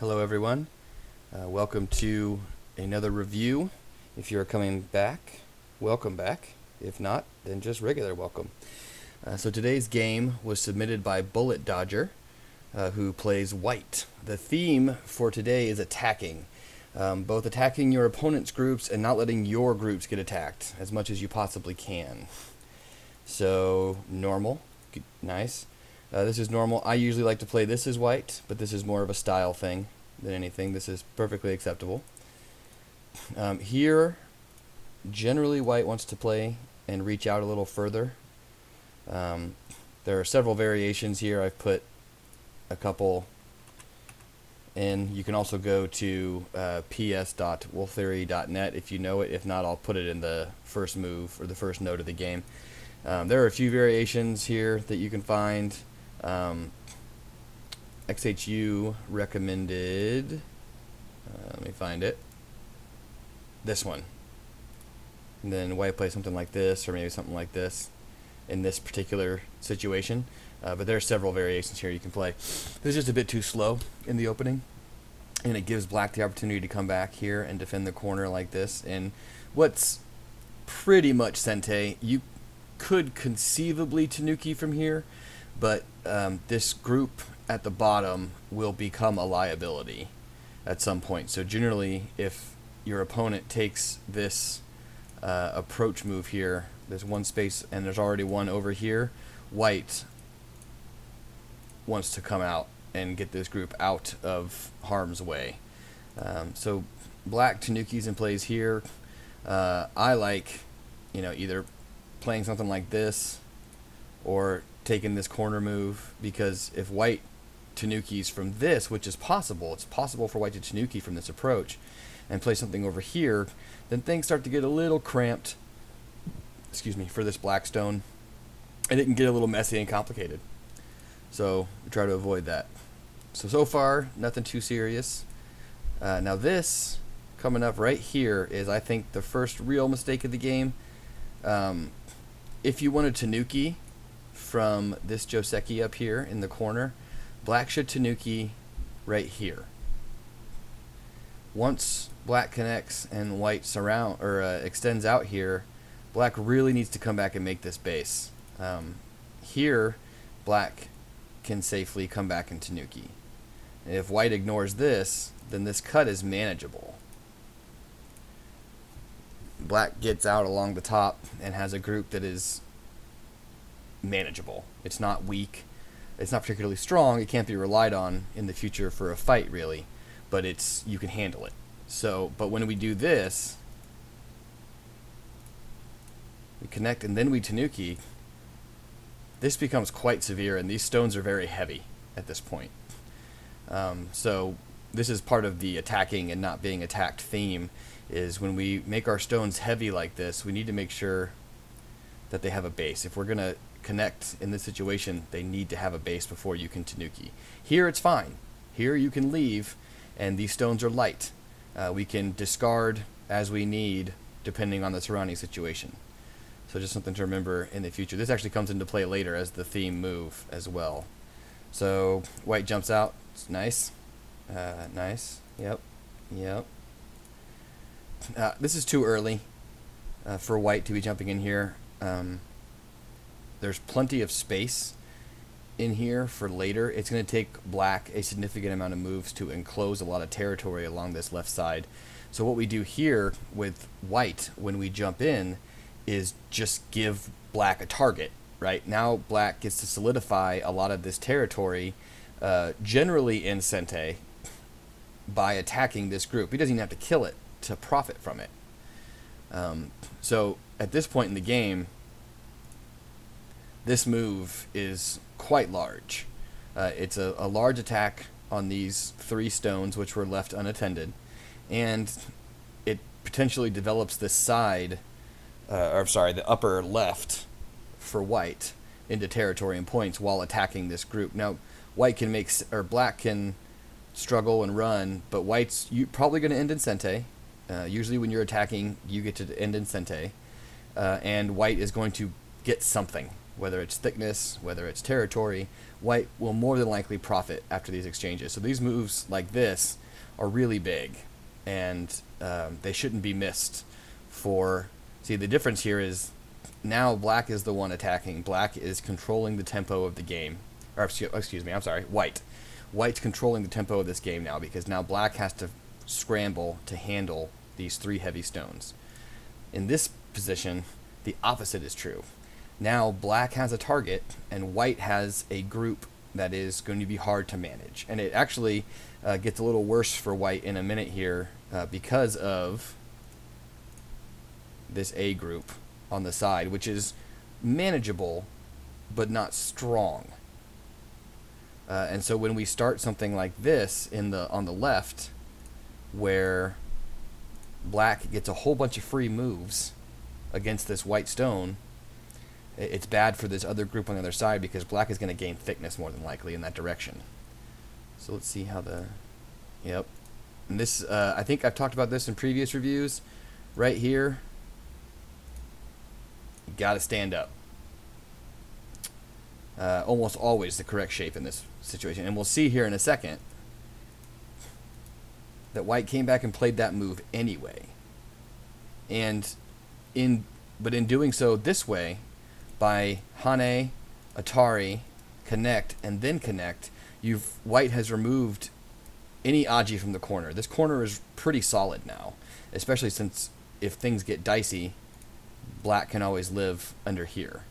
Hello everyone, welcome to another review. If you're coming back, welcome back. If not, then just regular welcome. So today's game was submitted by Bullet Dodger, who plays white. The theme for today is attacking. Both attacking your opponent's groups and not letting your groups get attacked as much as you possibly can. So, normal, nice. This is normal. I usually like to play this as white, but this is more of a style thing than anything. This is perfectly acceptable. Here, generally white wants to play and reach out a little further. There are several variations here. I've put a couple in. You can also go to ps.wolftheory.net if you know it. If not, I'll put it in the first move or the first note of the game. There are a few variations here that you can find. XHU recommended, let me find it, this one. And then white plays something like this, or maybe something like this in this particular situation. But there are several variations here you can play. This is just a bit too slow in the opening, and it gives black the opportunity to come back here and defend the corner like this. And what's pretty much Sente, you could conceivably Tanuki from here, but this group at the bottom will become a liability at some point. So generally, if your opponent takes this approach move here, there's one space and there's already one over here, white wants to come out and get this group out of harm's way. So black Tanukis and plays here. I like, either playing something like this or taking this corner move, because if white Tanukis from this, which is possible, it's possible for white to Tanuki from this approach and play something over here, then things start to get a little cramped, for this black stone, and it can get a little messy and complicated. So we try to avoid that. So far, nothing too serious. Now this, coming up right here, is I think the first real mistake of the game. If you want a Tanuki from this Joseki up here in the corner, black should Tanuki right here. Once black connects and white extends out here, black really needs to come back and make this base. Here, black can safely come back and Tanuki. And if white ignores this, then this cut is manageable. Black gets out along the top and has a group that is manageable. It's not weak. It's not particularly strong. It can't be relied on in the future for a fight, really. But you can handle it. But when we do this, we connect and then we Tanuki, this becomes quite severe, and these stones are very heavy at this point. So this is part of the attacking and not being attacked theme, is when we make our stones heavy like this, we need to make sure that they have a base. If we're going to connect in this situation, they need to have a base before you can Tanuki. Here it's fine. Here you can leave, and these stones are light. We can discard as we need depending on the surrounding situation. So just something to remember in the future. This actually comes into play later as the theme move as well. So white jumps out. It's nice. Nice. Yep. This is too early for white to be jumping in here. There's plenty of space in here for later. It's going to take black a significant amount of moves to enclose a lot of territory along this left side. So what we do here with white when we jump in is just give black a target. Right now black gets to solidify a lot of this territory, generally in Sente, by attacking this group. He doesn't even have to kill it to profit from it. So at this point in the game, this move is quite large. It's a large attack on these 3 stones which were left unattended, and it potentially develops this side, the upper left for white into territory and points while attacking this group. Now, black can struggle and run, but white's probably going to end in Sente. Usually when you're attacking, you get to end in Sente, and white is going to get something whether it's thickness, whether it's territory, white will more than likely profit after these exchanges. So these moves like this are really big, and they shouldn't be missed. See, the difference here is now black is the one attacking. Black is controlling the tempo of the game. Or excuse me, I'm sorry, white. White's controlling the tempo of this game now, because now black has to scramble to handle these 3 heavy stones. In this position, the opposite is true. Now black has a target, and white has a group that is going to be hard to manage. And it actually gets a little worse for white in a minute here because of this A group on the side, which is manageable but not strong. And so when we start something like this on the left, where black gets a whole bunch of free moves against this white stone, it's bad for this other group on the other side, because black is going to gain thickness more than likely in that direction. So let's see how yep. And this, I think I've talked about this in previous reviews. Right here, you got to stand up. Almost always the correct shape in this situation. And we'll see here in a second that white came back and played that move anyway. But in doing so this way, by Hane, Atari, connect, and then connect, white has removed any Aji from the corner. This corner is pretty solid now, especially since if things get dicey, black can always live under here.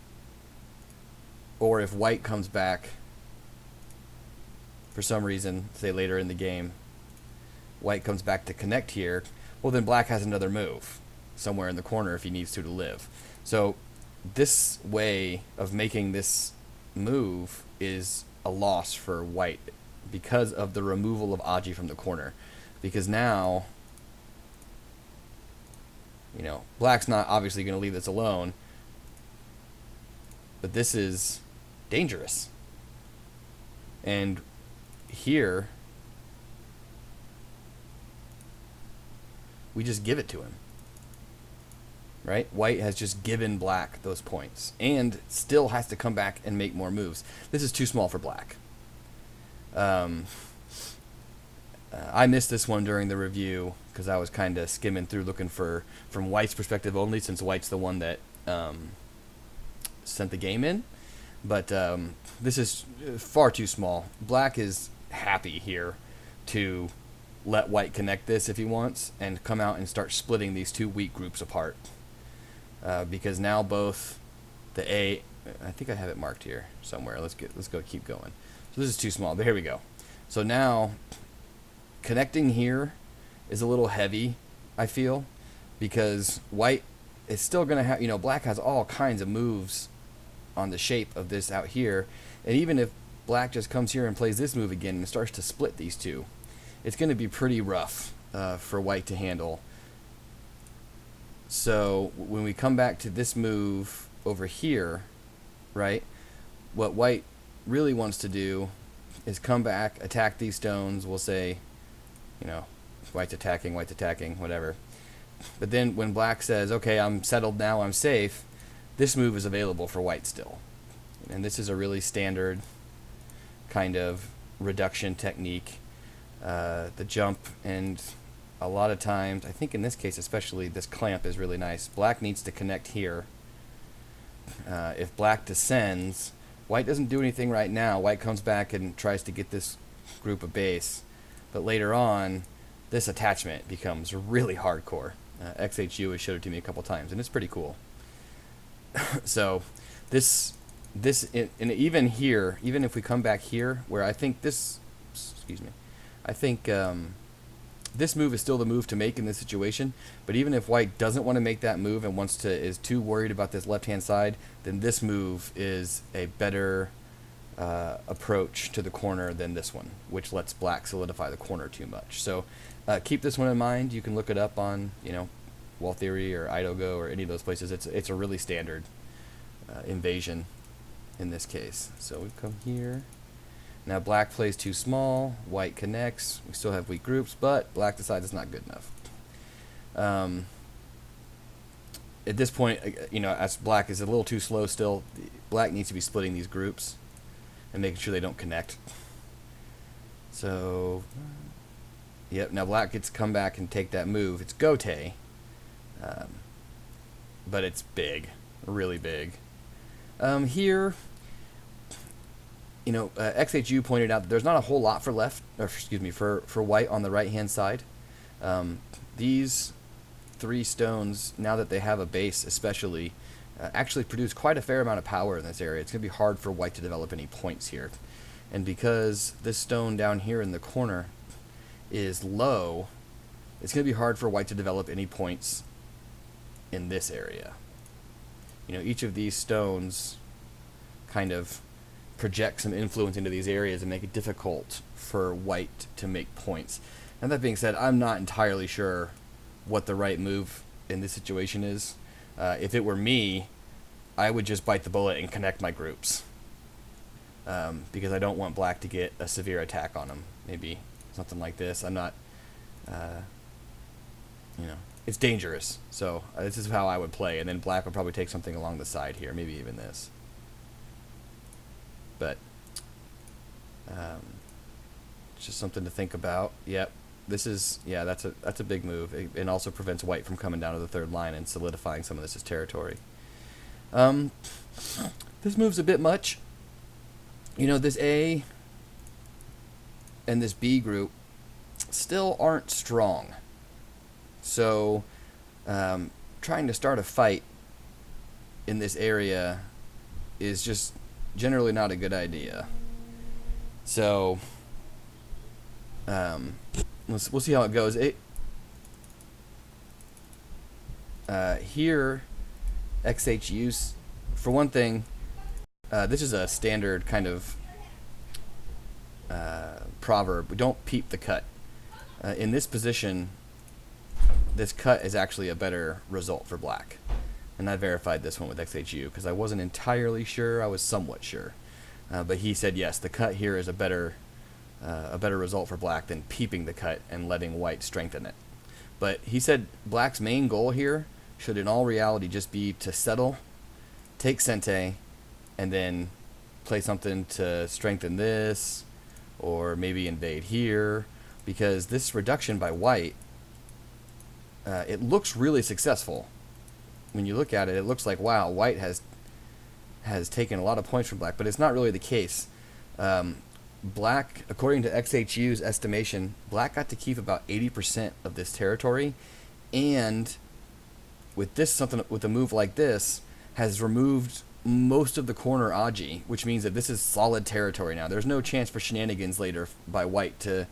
Or if white comes back for some reason, say later in the game, white comes back to connect here, well then black has another move somewhere in the corner if he needs to live. So this way of making this move is a loss for white because of the removal of Aji from the corner. Because now, black's not obviously going to leave this alone, but this is dangerous. And here, we just give it to him. Right? White has just given black those points and still has to come back and make more moves. This is too small for black. I missed this one during the review because I was kind of skimming through looking from white's perspective only, since white's the one that sent the game in. But this is far too small. Black is happy here to let white connect this if he wants and come out and start splitting these 2 weak groups apart. Because now both the A, I think I have it marked here somewhere. Let's go keep going. So this is too small, but here we go. So now connecting here is a little heavy, I feel, because white is still going to have, black has all kinds of moves on the shape of this out here, and even if black just comes here and plays this move again and starts to split these 2, it's going to be pretty rough for white to handle. So when we come back to this move over here, right, what white really wants to do is come back, attack these stones. We'll say, white's attacking, whatever. But then when black says, okay, I'm settled now, I'm safe, this move is available for white still. And this is a really standard kind of reduction technique. The jump, and a lot of times, I think in this case especially, this clamp is really nice. Black needs to connect here. If black descends, white doesn't do anything right now. White comes back and tries to get this group of base. But later on, this attachment becomes really hardcore. XHU has showed it to me a couple times, and it's pretty cool. So this and even here, even if we come back here, where I think this, this move is still the move to make in this situation, but even if white doesn't want to make that move and is too worried about this left-hand side, then this move is a better approach to the corner than this one, which lets black solidify the corner too much. So keep this one in mind. You can look it up on, Wall Theory or Idogo or any of those places. It's a really standard invasion in this case. So we come here. Now black plays too small, white connects, we still have weak groups, but black decides it's not good enough. at this point, you know, as black is a little too slow still, black needs to be splitting these groups and making sure they don't connect. So, yep, now black gets to come back and take that move. It's Gote, but it's big, really big. Here, you know, XHU pointed out that there's not a whole lot for white on the right-hand side. These 3 stones, now that they have a base especially, actually produce quite a fair amount of power in this area. It's going to be hard for white to develop any points here. And because this stone down here in the corner is low, it's going to be hard for white to develop any points in this area. You know, each of these stones kind of project some influence into these areas and make it difficult for white to make points. And that being said, I'm not entirely sure what the right move in this situation is. If it were me, I would just bite the bullet and connect my groups. Because I don't want black to get a severe attack on them. Maybe something like this. I'm not, you know, it's dangerous. So this is how I would play. And then black would probably take something along the side here. Maybe even this. But it's just something to think about. Yep. This is, yeah, that's a big move. It also prevents white from coming down to the 3rd line and solidifying some of this as territory. This move's a bit much. You know, this A and this B group still aren't strong. So, trying to start a fight in this area is just generally not a good idea. So, we'll see how it goes. Here, XHUs, for one thing, this is a standard kind of proverb. We don't peep the cut. In this position, this cut is actually a better result for black. And I verified this one with XHU because I wasn't entirely sure. I was somewhat sure. But he said, yes, the cut here is a better result for black than peeping the cut and letting white strengthen it. But he said black's main goal here should in all reality just be to settle, take Sente, and then play something to strengthen this, or maybe invade here, because this reduction by white, it looks really successful. When you look at it, it looks like, wow, white has taken a lot of points from black, but it's not really the case. Black, according to XHU's estimation, black got to keep about 80% of this territory, and with a move like this, has removed most of the corner Aji, which means that this is solid territory now. There's no chance for shenanigans later by white to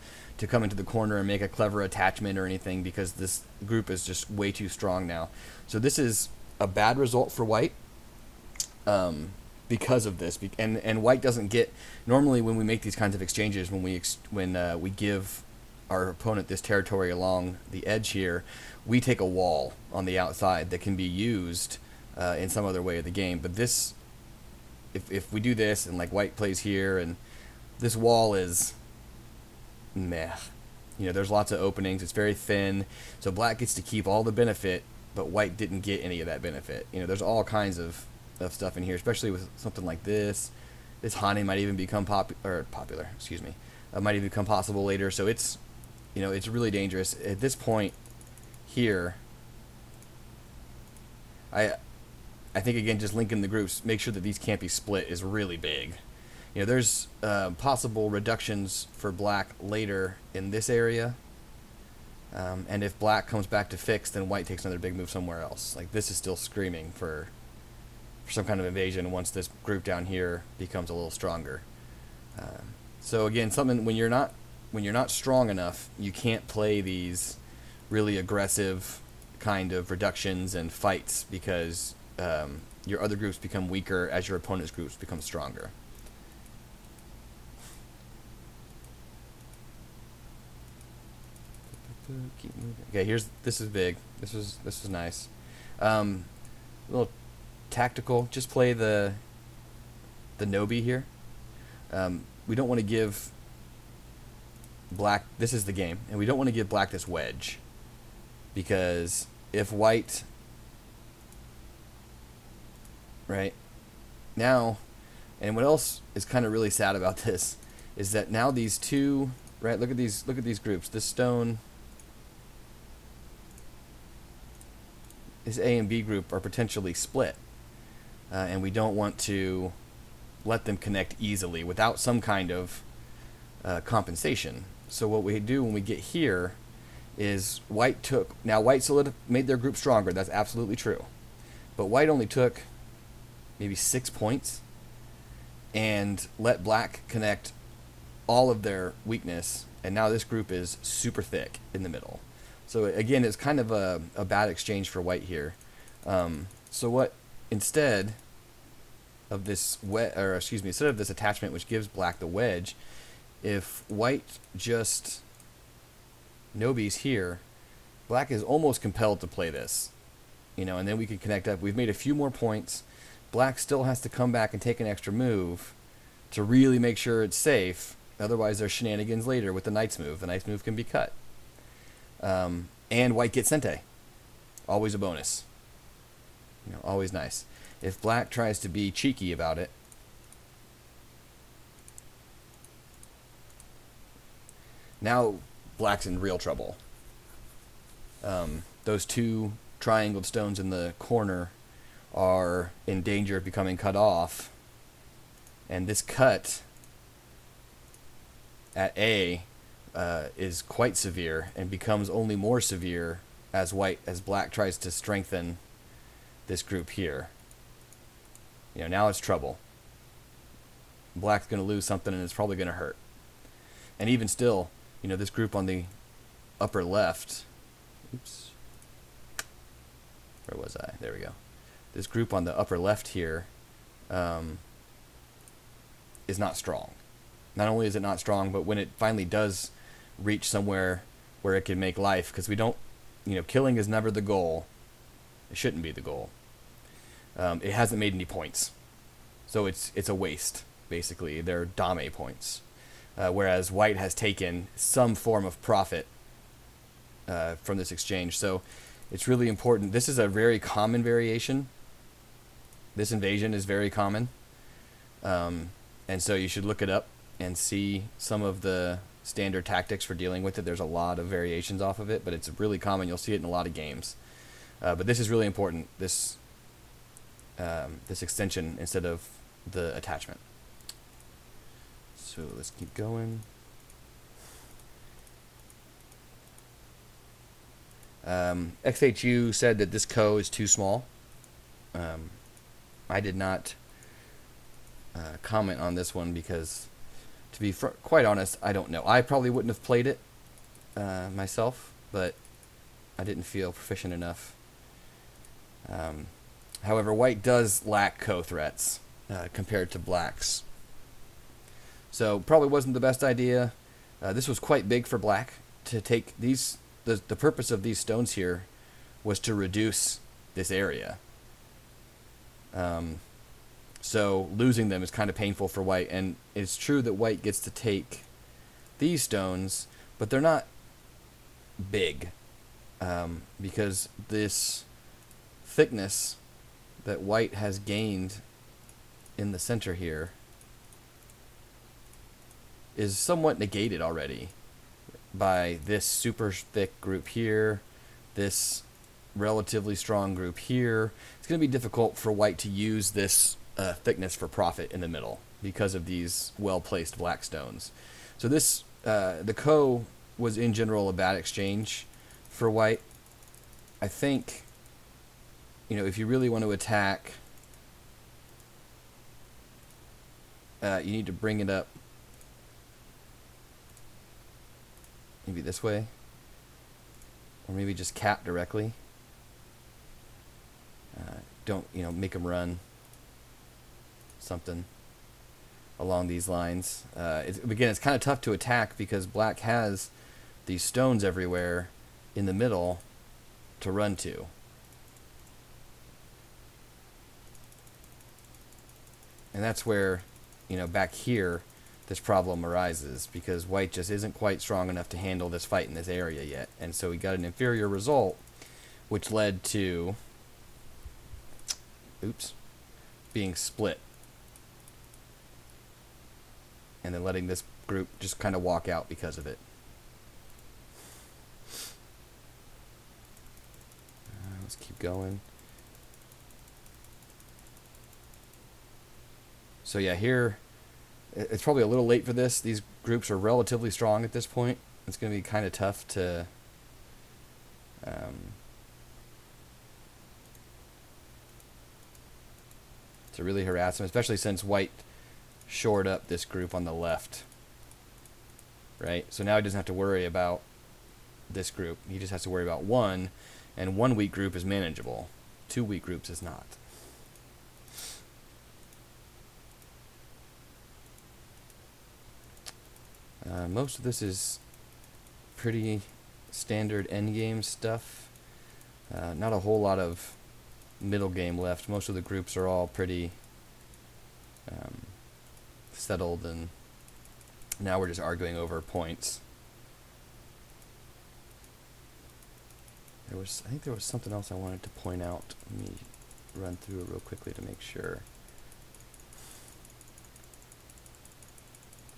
come into the corner and make a clever attachment or anything, because this group is just way too strong now. So this is a bad result for white because of this. And white doesn't get, normally when we make these kinds of exchanges, when we give our opponent this territory along the edge here, we take a wall on the outside that can be used in some other way of the game. But this, if we do this and like white plays here and this wall is meh, you know, there's lots of openings, it's very thin, so black gets to keep all the benefit, but white didn't get any of that benefit. You know, there's all kinds of stuff in here, especially with something like this. This Hane might even become popular, excuse me, might even become possible later. So it's, you know, it's really dangerous at this point here. I think, again, just linking the groups, make sure that these can't be split is really big. You know, there's possible reductions for black later in this area. And if black comes back to fix, then white takes another big move somewhere else. Like, this is still screaming for some kind of invasion once this group down here becomes a little stronger. So again, something when you're not strong enough, you can't play these really aggressive kind of reductions and fights, because your other groups become weaker as your opponent's groups become stronger. Keep moving. Okay, this is big. This is nice. A little tactical. Just play the Nobi here. We don't want to give black, this is the game, and we don't want to give black this wedge, because if white right? Now, and what else is kind of really sad about this is that now these two, right? Look at these groups. This stone, this A and B group are potentially split, and we don't want to let them connect easily without some kind of compensation. So what we do when we get here is white still made their group stronger. That's absolutely true, but white only took maybe 6 points and let black connect all of their weakness, and now this group is super thick in the middle. So again, it's kind of a bad exchange for white here. So what, instead of this instead of this attachment which gives black the wedge, if white just nobies here, black is almost compelled to play this, and then we can connect up. We've made a few more points. Black still has to come back and take an extra move to really make sure it's safe. Otherwise, there's shenanigans later with the knight's move. The knight's move can be cut. And white gets sente. Always a bonus. Always nice. If black tries to be cheeky about it, now black's in real trouble. Those two triangled stones in the corner are in danger of becoming cut off, and this cut at A is quite severe and becomes only more severe as black tries to strengthen this group here. Now it's trouble. Black's going to lose something, and it's probably going to hurt. And even still, this group on the upper left, oops, where was I? There we go. This group on the upper left here is not strong. Not only is it not strong, but when it finally does reach somewhere where it can make life, because we don't, killing is never the goal. It shouldn't be the goal. It hasn't made any points. So it's a waste, basically. They're dame points. Whereas white has taken some form of profit from this exchange. So it's really important. This is a very common variation. This invasion is very common. And so you should look it up and see some of the standard tactics for dealing with it. There's a lot of variations off of it, but it's really common. You'll see it in a lot of games. But this is really important, this extension instead of the attachment. So let's keep going. XHU said that this co is too small. I did not comment on this one because, to be quite honest, I don't know. I probably wouldn't have played it myself, but I didn't feel proficient enough. However, white does lack co-threats compared to black's. So probably wasn't the best idea. This was quite big for black to take these. The purpose of these stones here was to reduce this area. So losing them is kind of painful for white, and it's true that white gets to take these stones, but they're not big because this thickness that white has gained in the center here is somewhat negated already by this super thick group here, this relatively strong group here. It's going to be difficult for white to use this thickness for profit in the middle because of these well-placed black stones. So this, the co was in general a bad exchange for white. I think, if you really want to attack, you need to bring it up maybe this way, or maybe just cap directly. Don't, make them run something along these lines. Again, it's kind of tough to attack because black has these stones everywhere in the middle to run to. And that's where, back here, this problem arises because white just isn't quite strong enough to handle this fight in this area yet. And so we got an inferior result, which led to, being split. And then letting this group just kind of walk out because of it. Let's keep going. So yeah, here, it's probably a little late for this. These groups are relatively strong at this point. It's going to be kind of tough to really harass them, especially since white shored up this group on the left. Right? So now he doesn't have to worry about this group. He just has to worry about one, and one weak group is manageable. Two weak groups is not. Most of this is pretty standard endgame stuff. Not a whole lot of middle game left. Most of the groups are all pretty settled, and now we're just arguing over points. I think there was something else I wanted to point out. Let me run through it real quickly to make sure.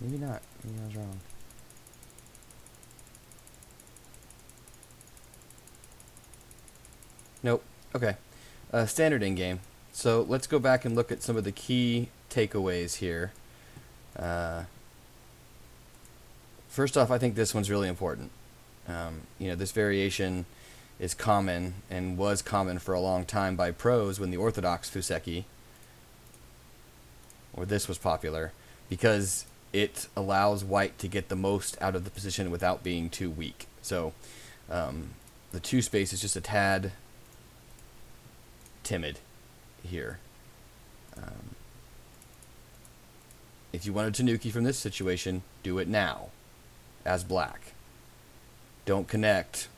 Maybe not. Maybe I was wrong. Nope. Okay. Standard in-game. So let's go back and look at some of the key takeaways here. First off, I think this one's really important. This variation is common and was common for a long time by pros when the orthodox Fuseki, or this, was popular, because it allows white to get the most out of the position without being too weak. So the 2 space is just a tad timid here. If you wanted Tanuki from this situation, do it now as black. Don't connect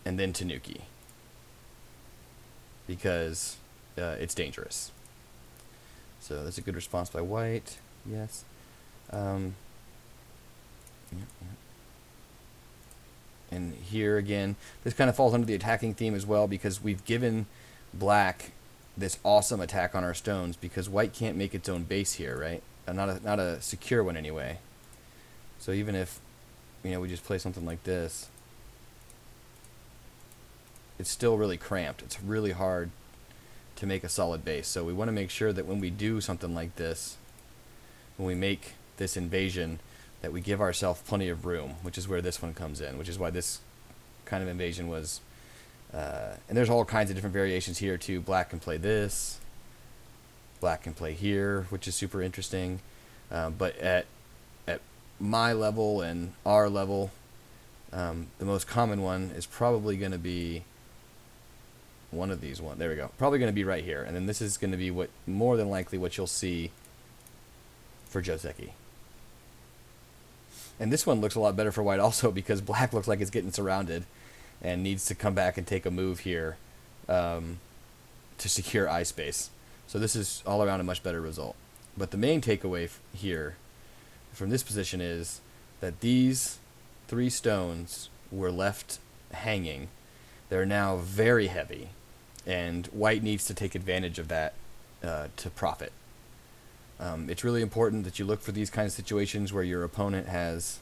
and then Tanuki, because it's dangerous. So that's a good response by white. Yes. And here again, this kind of falls under the attacking theme as well, because we've given black this awesome attack on our stones because white can't make its own base here, right? Not a secure one anyway. So even if we just play something like this, it's still really cramped. It's really hard to make a solid base. So we want to make sure that when we do something like this, when we make this invasion, that we give ourselves plenty of room, which is where this one comes in, which is why this kind of invasion was... and there's all kinds of different variations here too. Black can play this. Black can play here, which is super interesting. But at my level and our level, the most common one is probably going to be one of these ones. There we go. Probably going to be right here. And then this is going to be what more than likely what you'll see for Joseki. And this one looks a lot better for white also, because black looks like it's getting surrounded and needs to come back and take a move here to secure eye space. So this is all around a much better result. But the main takeaway here from this position is that these 3 stones were left hanging. They're now very heavy, and white needs to take advantage of that to profit. It's really important that you look for these kinds of situations where your opponent has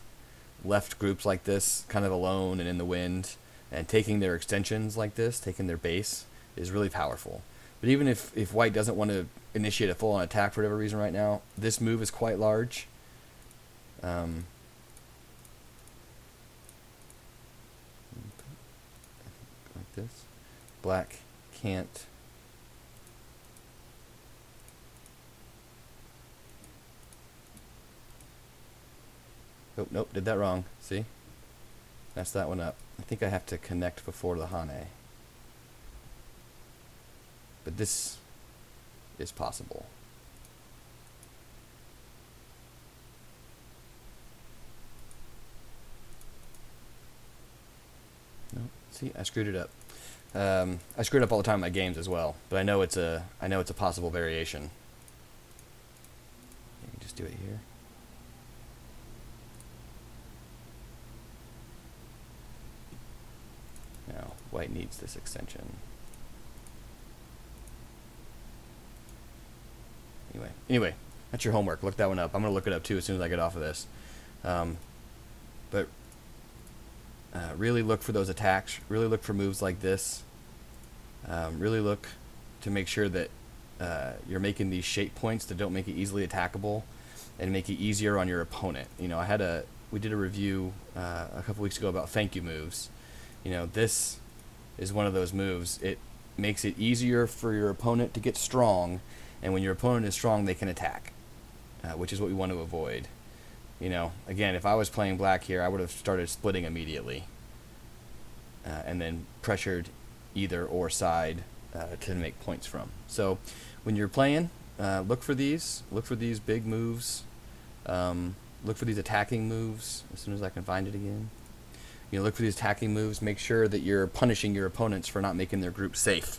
left groups like this kind of alone and in the wind, and taking their extensions like this, taking their base, is really powerful. But even if white doesn't want to initiate a full-on attack for whatever reason right now, this move is quite large. Like this. Black can't... Oh, nope, did that wrong. See? Messed that one up. I think I have to connect before the Hane. But this is possible. No, see, I screwed it up. I screwed up all the time in my games as well, but I know it's a possible variation. You can just do it here. Now, white needs this extension. Anyway, that's your homework. Look that one up. I'm going to look it up too as soon as I get off of this. But really look for those attacks. Really look for moves like this. Really look to make sure that you're making these shape points that don't make it easily attackable and make it easier on your opponent. You know, we did a review a couple weeks ago about thank you moves. You know, this is one of those moves. It makes it easier for your opponent to get strong, and when your opponent is strong, they can attack, which is what we want to avoid. You know, again, if I was playing black here, I would have started splitting immediately, and then pressured either or side to make points from. So when you're playing, look for these big moves, look for these attacking moves as soon as I can find it again. You know, look for these attacking moves. Make sure that you're punishing your opponents for not making their group safe.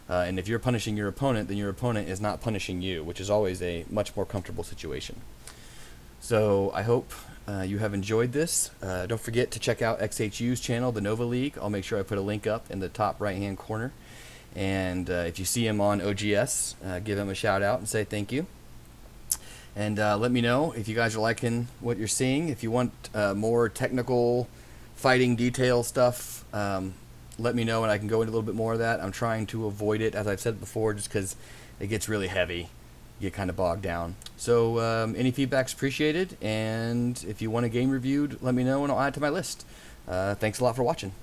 And if you're punishing your opponent, then your opponent is not punishing you, which is always a much more comfortable situation. So I hope you have enjoyed this. Don't forget to check out XHU's channel, the Nova League. I'll make sure I put a link up in the top right-hand corner. And if you see him on OGS, give him a shout out and say thank you. And let me know if you guys are liking what you're seeing. If you want more technical fighting detail stuff, let me know and I can go into a little bit more of that. I'm trying to avoid it, as I've said before, just because it gets really heavy. You get kind of bogged down. So any feedback's appreciated, and if you want a game reviewed, let me know and I'll add it to my list. Thanks a lot for watching.